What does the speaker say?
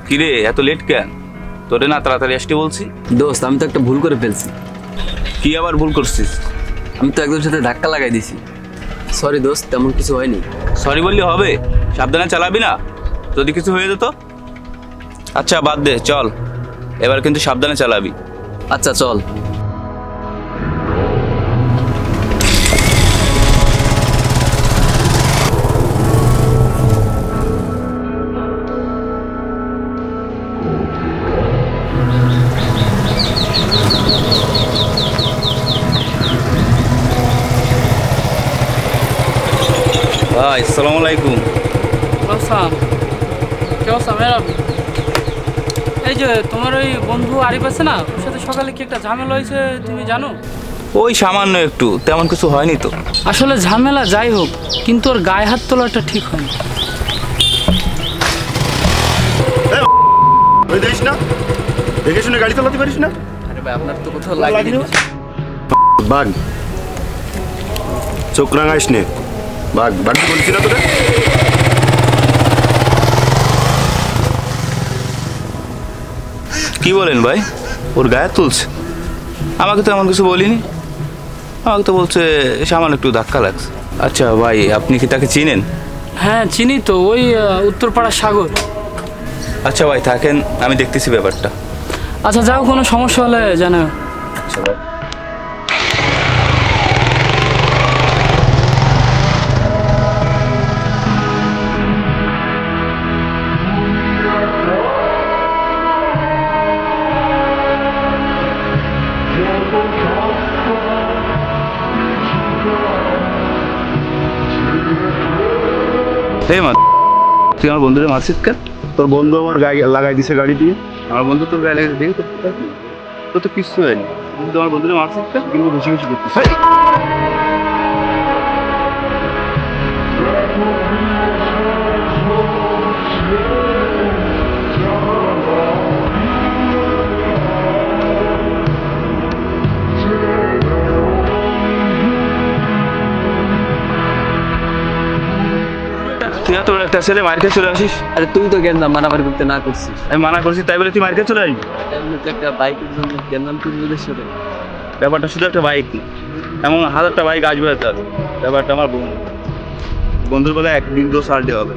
কিরে এত লেট কেন? তোরে না তাড়াতাড়ি আসতে বলছি। দোস্ত আমি তো একটা ভুল করে ফেলছি। কি আবার ভুল করছিস? আমি তো একজনের সাথে ধাক্কা লাগাই দিছি। সরি দোস্ত, তেমন কিছু হয়নি। সরি বললে হবে? সাবধানে চালাবি না, যদি কিছু হয়ে যেত। আচ্ছা বাদ দে, চল এবার কিন্তু সাবধানে চালাবি। আচ্ছা চল। ভাই আসসালামু আলাইকুম। আসসালাম। কেউ সামের এই যে তোমার ওই বন্ধু আরিফ আছে না, ওর সাথে সকালে কি একটা ঝামেলা হয়েছে তুমি জানো? ওই সামান্য একটু, তেমন কিছু হয়নি তো। আসলে ঝামেলা যাই হোক, কিন্তু ওর গায়ে হাত তোলাটা ঠিক হয়নি। দেখিস না, দেখে শুনে গাড়ি চালাতে পারিস না? আরে ভাই আপনার তো কোথাও লাগেনি। বাঘ চোখ রাঙাইস নে, বাঘ বাঘ বলছি না তোরা। কি বলেন ভাই? ওর গায়ে তুলছে? আমাকে তো এমন কিছু বলিনি। আমাকে তো বলছে সামান্য একটু ধাক্কা লাগছে। আচ্ছা ভাই, আপনি কি তাকে চিনেন? হ্যাঁ চিনি তো, ওই উত্তরপাড়ার সাগর। আচ্ছা ভাই থাকেন, আমি দেখতেছি ব্যাপারটা। আচ্ছা যাও, কোনো সমস্যা হলে জানাও। আচ্ছা ভাই। এই মা, তুই আমার বন্ধুরে মারছিস কেন? তোর বন্ধু আমার গায়ে লাগাই দিছে গাড়ি দিয়ে। আমার বন্ধু তোর গায়ে লেগে দেখে তোর তো কিচ্ছু হয়নি, কিন্তু আমার বন্ধুরে মারছিস কেন? কিন্তু বেশি বেশি করতিস। তুই এত বড় একটা ছেলে মার্কেট চলে আসিস। আরে তুই তো গেন্দাম মারামারি করতে না করছিস। আমি মানা করছি তাই বলে তুই মার্কেট চলে আসবি? এমনি তো একটা বাইকের জন্য গেন্দাম তুই ওদের সাথে। ব্যাপারটা শুধু একটা বাইক না, এমন হাজারটা বাইক আসবে তার। ব্যাপারটা আমার বন্ধু, বন্ধুর বেলায় একদিন তো সার্ডে হবে।